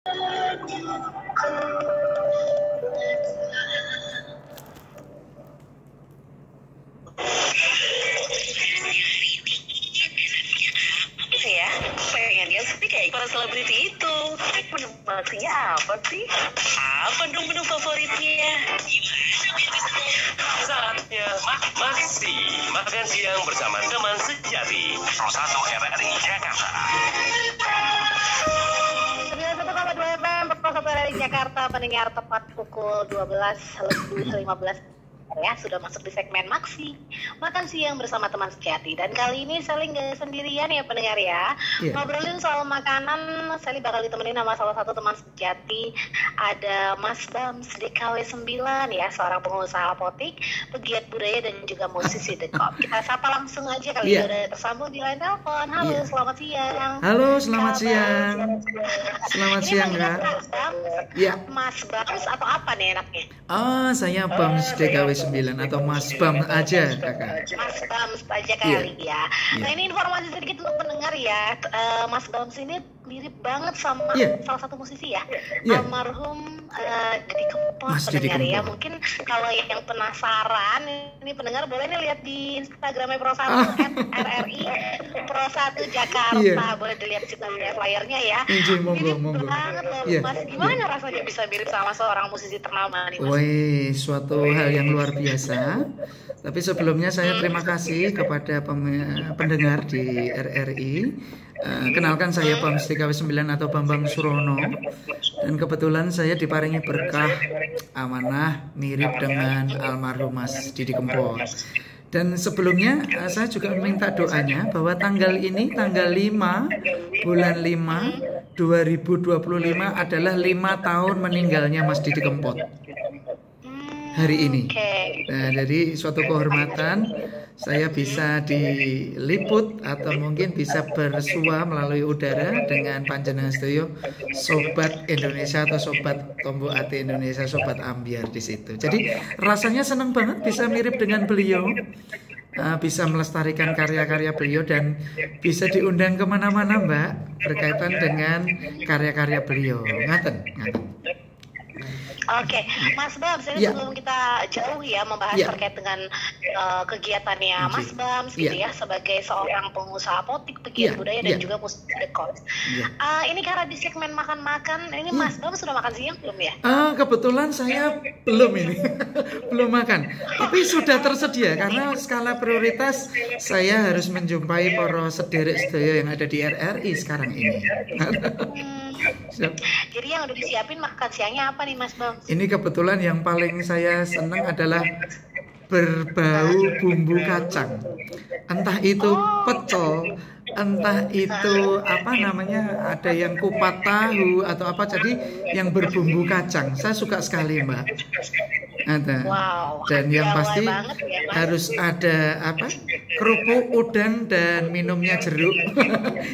Ya, pengennya sih kayak para selebriti itu. Menu maksudnya apa sih? Apa dong menu favoritnya? Saatnya maksi makan siang bersama teman sejati. Pro 1 RRI Jakarta. 91,2 FM Pro 1 RRI Jakarta, pendengar tepat pukul 12:15 ya, sudah masuk di segmen Maksi makan siang bersama teman sejati. Dan kali ini Sally nggak sendirian ya pendengar ya. Ngobrolin soal makanan, Sally bakal ditemenin sama salah satu teman sejati. Ada Mas Bams DKW 9 ya, seorang pengusaha apotik, pegiat budaya dan juga musisi The Cop. Kita sapa langsung aja kali ya, udah tersambung di line telepon. Halo, selamat siang. Halo, selamat siang. Selamat siang, Kak. Ya. Mas Bams atau apa nih enaknya? Oh, saya Bams DKW 9 atau Mas Bams aja, Kakak. Mas Bams aja kali ya. Nah, ini informasi sedikit untuk pendengar ya. Mas Bams ini mirip banget sama salah satu musisi ya. Almarhum Didi Kempot, pendengar ya. Mungkin kalau yang penasaran, ini pendengar boleh nih lihat di Instagramnya Pro 1 @RRI Pro 1 Jakarta. Boleh dilihat juga flyernya ya. Mirip banget loh, Mas. Gimana rasanya bisa mirip sama seorang musisi ternama nih, Mas? Wih, suatu hal yang luar biasa. Tapi sebelumnya saya terima kasih kepada pendengar di RRI. Kenalkan saya Bams DKW 9 atau Bambang Surono. Dan kebetulan saya diparingi berkah amanah mirip dengan almarhum Mas Didi Kempot. Dan sebelumnya saya juga meminta doanya bahwa tanggal ini, tanggal 5 bulan 5 2025 adalah 5 tahun meninggalnya Mas Didi Kempot hari ini. Nah, jadi suatu kehormatan saya bisa diliput atau mungkin bisa bersua melalui udara dengan panjenengan sedaya sobat Indonesia atau sobat Tombo Ati Indonesia, sobat Ambiar di situ. Jadi rasanya senang banget bisa mirip dengan beliau, bisa melestarikan karya-karya beliau dan bisa diundang kemana-mana Mbak berkaitan dengan karya-karya beliau. Ngaten. Oke, Mas Bams, ini sebelum kita jauh ya membahas terkait dengan kegiatannya Mas Bams gitu ya, sebagai seorang pengusaha apotik, pegiat budaya dan juga musisi The Cop. Ini karena di segmen makan-makan, ini Mas Bams sudah makan siang belum ya? Kebetulan saya belum ini, belum makan. Tapi sudah tersedia karena skala prioritas saya harus menjumpai para sederek sedaya yang ada di RRI sekarang ini. Jadi yang udah disiapin makan siangnya apa nih Mas Bams? Ini kebetulan yang paling saya senang adalah berbau bumbu kacang. Entah itu pecel, entah itu apa namanya, ada yang kupat tahu atau apa, jadi yang berbumbu kacang. Saya suka sekali Mbak. Ada. Dan yang pasti harus ada apa? Kerupuk, udang dan minumnya jeruk.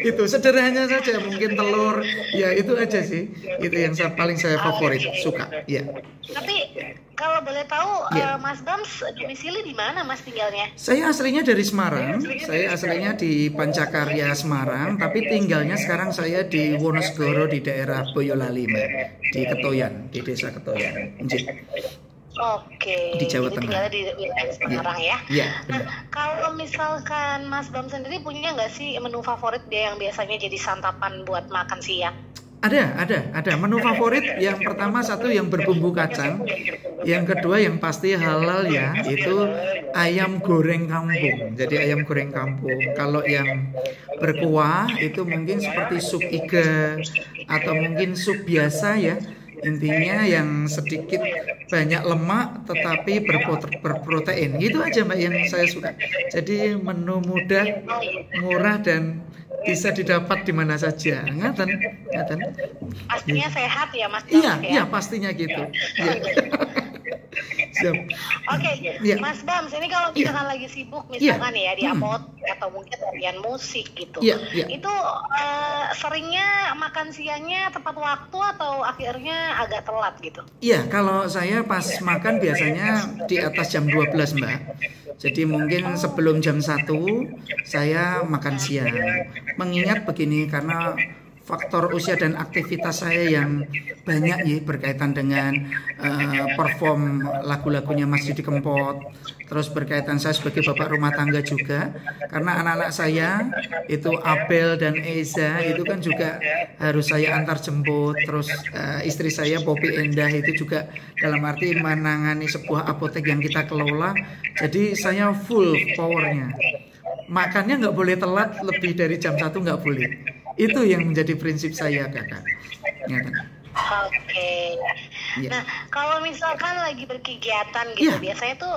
Itu sederhana saja, mungkin telur. Ya itu aja sih. Itu yang paling saya favorit, suka. Ya. Tapi kalau boleh tahu Mas Bams domisili di mana Mas tinggalnya? Saya aslinya dari Semarang. Saya aslinya di Pancakarya Semarang, tapi tinggalnya sekarang saya di Wonosegoro di daerah Boyolali, di Ketoyan, di desa Ketoyan. Oke, di Jawa Tengah. Tinggalnya di wilayah Semarang ya. Nah, kalau misalkan Mas Bam sendiri punya nggak sih menu favorit dia yang biasanya jadi santapan buat makan siang? Ada menu favorit. Yang pertama satu yang berbumbu kacang, yang kedua yang pasti halal ya, itu ayam goreng kampung. Jadi ayam goreng kampung. Kalau yang berkuah itu mungkin seperti sup iga atau mungkin sup biasa ya. Intinya yang sedikit banyak lemak tetapi berprotein. Itu aja Mbak yang saya suka. Jadi menu mudah, murah dan bisa didapat di mana saja. Ngaten. Pastinya sehat ya Mas. Iya, pastinya gitu. Oke, Mas Bams, ini kalau misalkan lagi sibuk misalkan ya di apotek atau mungkin latihan musik gitu, itu seringnya makan siangnya tepat waktu atau akhirnya agak telat gitu? Iya, kalau saya pas makan biasanya di atas jam 12 Mbak. Jadi mungkin sebelum jam 1 saya makan siang. Mengingat begini, karena faktor usia dan aktivitas saya yang banyak ya berkaitan dengan perform lagu-lagunya Mas Didi Kempot, terus berkaitan saya sebagai bapak rumah tangga juga, karena anak-anak saya itu Abel dan Eza itu kan juga harus saya antar jemput, terus istri saya Poppy Endah itu juga dalam arti menangani sebuah apotek yang kita kelola, jadi saya full powernya. Makannya nggak boleh telat, lebih dari jam 1 nggak boleh. Itu yang menjadi prinsip saya, Kakak. Ya, kan? Oke. Ya. Nah, kalau misalkan lagi berkegiatan gitu, Ya. biasanya tuh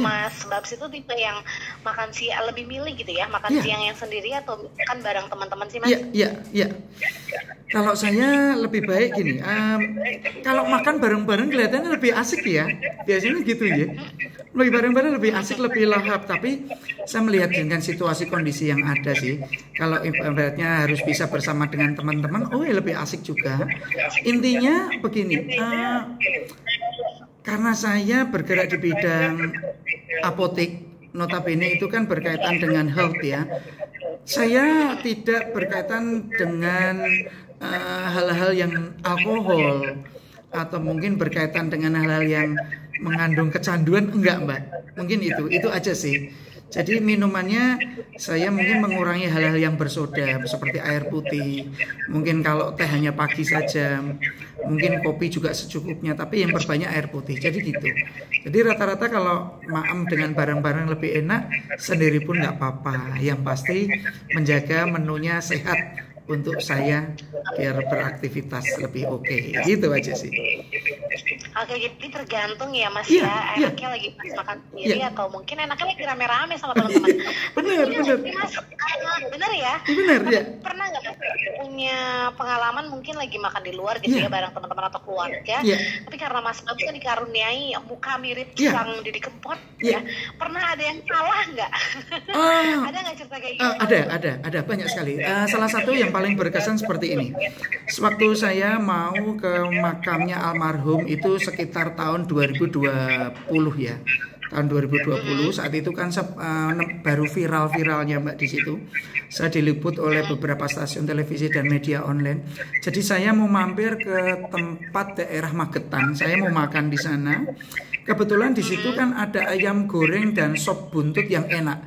Mas Babs itu tipe yang makan siang lebih milih gitu ya, makan Ya. siang yang sendiri atau kan bareng teman-teman sih, Mas? Iya. Kalau saya lebih baik gini, kalau makan bareng-bareng kelihatannya lebih asik ya, biasanya gitu ya. Lebih bareng-bareng lebih asik, lebih lahap. Tapi saya melihat dengan situasi kondisi yang ada sih, kalau ibaratnya harus bisa bersama dengan teman-teman, ya lebih asik juga. Intinya begini, karena saya bergerak di bidang apotek, notabene itu kan berkaitan dengan health ya. Saya tidak berkaitan dengan hal-hal yang alkohol atau mungkin berkaitan dengan hal-hal yang mengandung kecanduan, enggak Mbak. Mungkin itu aja sih. Jadi minumannya saya mungkin mengurangi hal-hal yang bersoda seperti air putih. Mungkin kalau teh hanya pagi saja. Mungkin kopi juga secukupnya, tapi yang perbanyak air putih. Jadi gitu. Jadi rata-rata kalau maem dengan barang-barang lebih enak, sendiri pun nggak apa-apa. Yang pasti menjaga menunya sehat untuk saya biar beraktivitas lebih oke. Gitu aja sih. Oke, jadi tergantung ya Mas Iya, ya, iya. enaknya lagi pas makan sendiri Iya. atau mungkin enaknya lagi rame-rame sama teman-teman. Bener. Mas, bener ya? Bener ya. Pernah nggak Mas punya pengalaman mungkin lagi makan di luar gitu Iya. ya bareng teman-teman atau keluarga, Iya. tapi karena Mas Babs kan dikaruniai muka mirip Iya. sang Didi Kempot Iya. ya, pernah ada yang salah nggak? Ah. Ada nggak cerita kayak gitu? Ada banyak sekali. Salah satu yang paling berkesan seperti ini. Sewaktu saya mau ke makamnya almarhum itu sekitar tahun 2020 ya. Tahun 2020 saat itu kan baru viral-viralnya Mbak di situ. Saya diliput oleh beberapa stasiun televisi dan media online. Jadi saya mau mampir ke tempat daerah Magetan. Saya mau makan di sana. Kebetulan di situ kan ada ayam goreng dan sop buntut yang enak.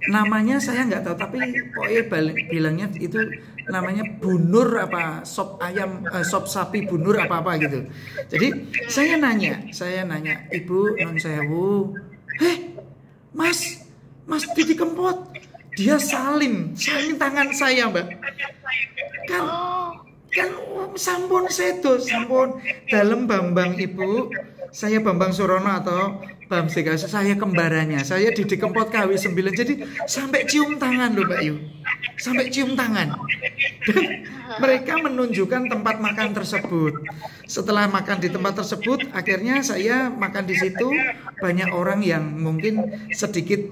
Namanya saya nggak tahu, tapi pokoknya bilangnya itu namanya bunur apa sop ayam, sop sapi bunur apa gitu. Jadi saya nanya, Ibu non sewu, Mas Didi Kempot, dia salim tangan saya Mbak. Kan sampun sedo, sampun dalem Bambang Ibu, saya Bambang Surono atau Bam Sega, saya kembarannya, saya Didi Kempot KW 9, jadi sampai cium tangan loh Mbak Yu, sampai cium tangan. Dan mereka menunjukkan tempat makan tersebut. Setelah makan di tempat tersebut, akhirnya saya makan di situ. Banyak orang yang mungkin sedikit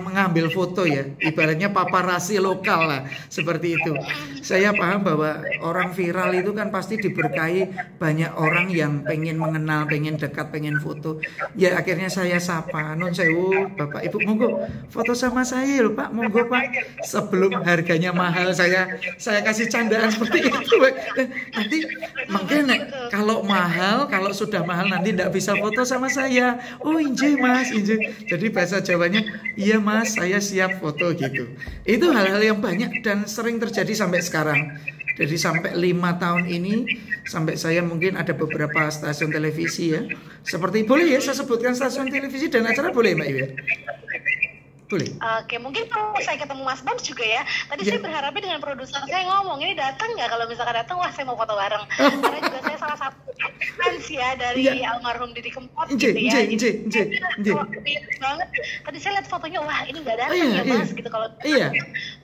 mengambil foto ya, ibaratnya paparazzi lokal lah, seperti itu. Saya paham bahwa orang viral itu kan pasti diberkahi banyak orang yang pengen mengenal, pengen dekat, pengen foto. Ya akhirnya saya sapa, nun sewu Bapak Ibu, monggo foto sama saya loh Pak, monggo Pak. Sebelum harganya mahal saya kasih candaan seperti itu. Nanti mungkin kalau mahal, kalau sudah mahal nanti tidak bisa foto sama saya. Oh inje Mas, inje. Jadi bahasa Jawanya, iya Mas, saya siap foto gitu. Itu hal-hal yang banyak dan sering terjadi sampai sekarang. Jadi sampai 5 tahun ini, sampai saya mungkin ada beberapa stasiun televisi ya. Seperti, boleh ya saya sebutkan stasiun televisi dan acara, boleh Mbak Iwi? Boleh. Oke, mungkin kalau saya ketemu Mas Babs juga ya. Tadi saya berharapnya dengan produser saya ngomong, ini datang nggak? Kalau misalkan datang, wah saya mau foto bareng. Karena juga saya salah satu fans ya dari almarhum Didi Kempot gitu ya. Banget. Tadi saya lihat fotonya, wah ini nggak datang ya Mas gitu. Kalau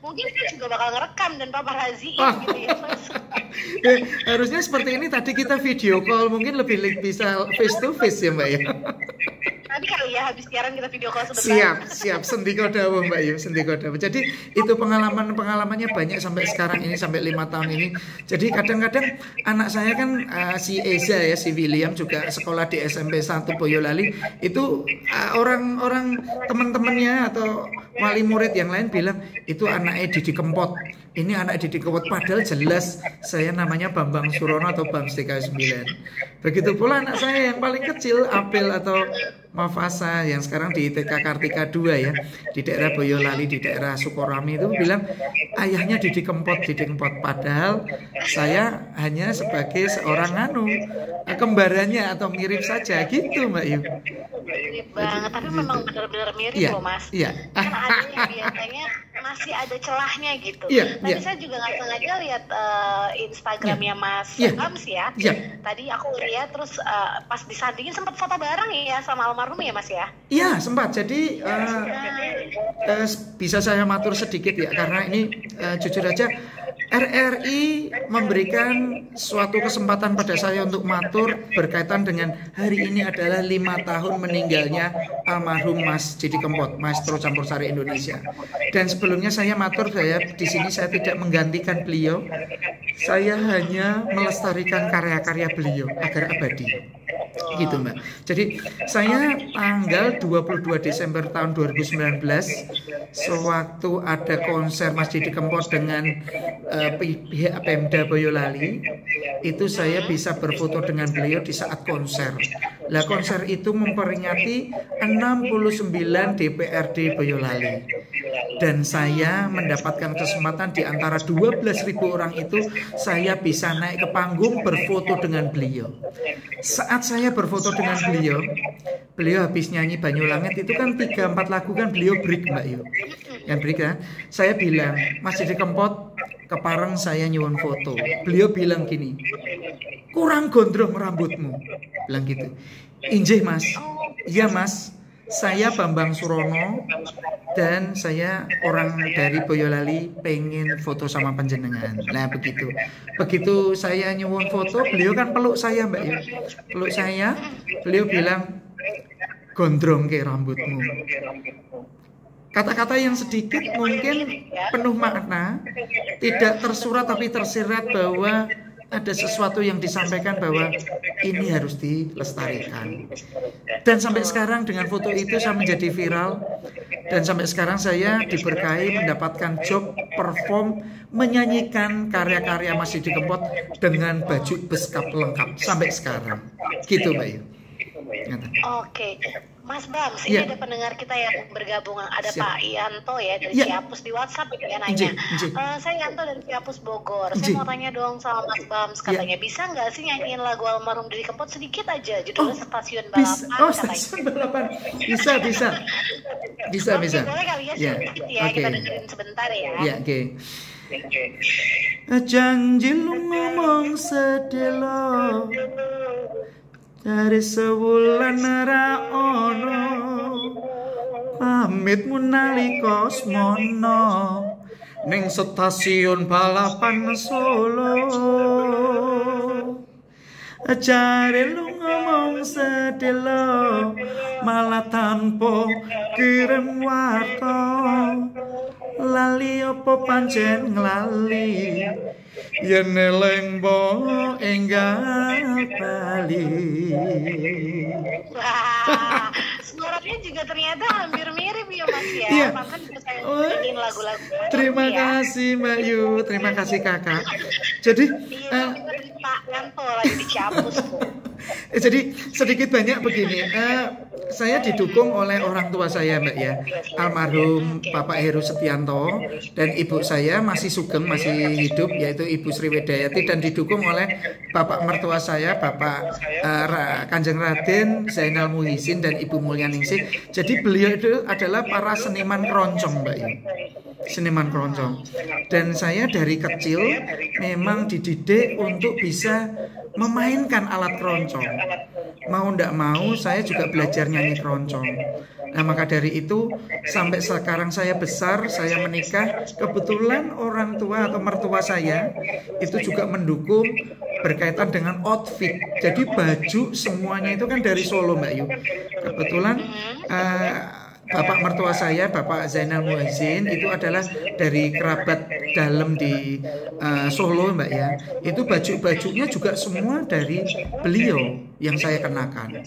mungkin saya juga bakal ngerekam dan paparazzi gitu ya. Harusnya seperti ini tadi kita video call, mungkin lebih bisa face to face ya Mbak ya. Nanti kali ya habis siaran kita video call sebentar. Siap, sendiko dawuh Mbak Yu, sendiko dawuh. Jadi itu pengalamannya banyak sampai sekarang ini, sampai 5 tahun ini. Jadi kadang-kadang anak saya kan si Eza ya, si William juga sekolah di SMP 1 Boyolali. Itu orang-orang teman-temannya atau wali murid yang lain bilang itu anaknya Didi Kempot. ini anak Didi Kempot, padahal jelas saya namanya Bambang Surono atau Bams TKW 9. Begitu pula anak saya yang paling kecil, Apel atau Mafasa yang sekarang di TK Kartika 2 ya, di daerah Boyolali, di daerah Sukorami, itu bilang ayahnya Didi Kempot, Didi Kempot. Padahal saya hanya sebagai seorang kembarannya atau mirip saja gitu Mbak Yu. Mirip banget, tapi memang benar-benar mirip Iya, loh Mas. iya. Kan ada yang biasanya masih ada celahnya gitu. Iya, Tadi iya. saya juga nggak sengaja lihat Instagramnya Mas Iya. Bams ya. Iya. Tadi aku lihat terus pas disandingin sempat foto bareng ya sama almarhum ya Mas ya. Iya sempat, jadi bisa saya matur sedikit ya, karena ini jujur aja RRI memberikan suatu kesempatan pada saya untuk matur berkaitan dengan hari ini adalah 5 tahun meninggalnya almarhum Mas Didi Kempot, Maestro Campursari Indonesia. Dan sebelumnya saya matur, saya di sini saya tidak menggantikan beliau, saya hanya melestarikan karya-karya beliau agar abadi. Gitu Mbak. Jadi saya tanggal 22 Desember tahun 2019 sewaktu ada konser Mas Didi Kempot dengan pihak Pemda Boyolali, itu saya bisa berfoto dengan beliau di saat konser. Lah konser itu memperingati 69 DPRD Boyolali. Dan saya mendapatkan kesempatan di antara 12.000 orang itu saya bisa naik ke panggung berfoto dengan beliau. Saat saya berfoto dengan beliau habis nyanyi Banyulangit itu kan 3-4 lagu kan beliau break Mbak Yu. Yang break kan, saya bilang, Mas Didi Kempot, kepareng saya nyuwun foto. Beliau bilang gini, kurang gondrong rambutmu. Bilang gitu. Injih Mas, iya Mas, saya Bambang Surono dan saya orang dari Boyolali pengen foto sama panjenengan. Nah begitu. Begitu saya nyuwun foto, beliau kan peluk saya Mbak Yu. Peluk saya, beliau bilang, gondrong ke rambutmu. Kata-kata yang sedikit mungkin penuh makna, tidak tersurat tapi tersirat bahwa ada sesuatu yang disampaikan bahwa ini harus dilestarikan. Dan sampai sekarang dengan foto itu saya menjadi viral. Dan sampai sekarang saya diberkahi mendapatkan job perform menyanyikan karya-karya Mas Didi Kempot dengan baju beskap lengkap sampai sekarang. Gitu Mbak Yu. Oke, Mas Bams, ini ada pendengar kita yang bergabung, ada Pak Yanto ya dari Ciapus di WhatsApp ya nanya. Saya Yanto dari Ciapus Bogor. Saya mau tanya dong sama Mas Bams, katanya bisa nggak sih nyanyiin lagu almarhum Didi Kempot sedikit aja, judulnya Stasiun Balapan. Stasiun Balapan. Bisa. Boleh kali ya sedikit ya, kita dengerin sebentar ya. Iya, oke. Janji lu ngomong sedelo dari sewulan ra ono pamitmu nalika smono ning stasiun balapan Solo. Jare lu ngomong sedelo malah tanpa kirim warta, lali opo pancen nglali yen eling mbok enggal bali. Wah, suaranya juga ternyata hampir mirip ya Mas ya. Iya. Bahkan bisa saya nyanyiin lagu-lagu. Terima kasih Mbak Yu, terima kasih Kakak. Jadi Pak Yanto lagi di Ciapus tuh. Jadi sedikit banyak begini, saya didukung oleh orang tua saya Mbak ya, almarhum Bapak Heru Setianto, dan ibu saya masih sugeng, masih hidup, yaitu Ibu Sri Wedayati, dan didukung oleh Bapak mertua saya, Bapak Kanjeng Raden Zainal Muhyiddin dan Ibu Mulyaningsih. Jadi beliau itu adalah para seniman keroncong Mbak ya, seniman keroncong. Dan saya dari kecil memang dididik untuk bisa memainkan alat keroncong. Mau ndak mau saya juga belajar nyanyi keroncong. Nah maka dari itu sampai sekarang saya besar, saya menikah, kebetulan orang tua atau mertua saya itu juga mendukung berkaitan dengan outfit. Jadi baju semuanya itu kan dari Solo Mbak Yu. Kebetulan Bapak mertua saya, Bapak Zainal Muhyiddin, itu adalah dari kerabat dalam di Solo Mbak ya. Itu baju-bajunya juga semua dari beliau yang saya kenakan.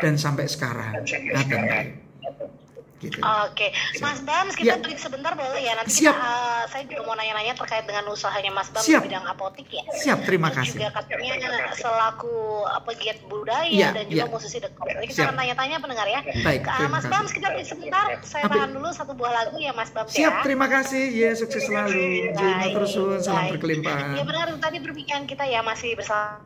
Dan sampai sekarang. Gitu. Oke, Mas Bams, kita break sebentar boleh ya? Nanti Siap. saya juga mau nanya-nanya terkait dengan usahanya Mas Bams Siap. di bidang apotik ya. Siap, terima Dan kasih. juga katanya selaku pegiat budaya Iya, dan juga iya. musisi The Cop. Jadi kita Siap. akan tanya-tanya pendengar ya. Baik, terima Mas kasih. Bams, kita break sebentar. Saya Apa? tahan dulu satu buah lagu ya Mas Bams Siap, ya. terima kasih. Ya, sukses selalu. Jai Baik, Matur Suwun, salam baik. berkelimpahan. Ya benar, tadi perbincangan kita ya masih bersama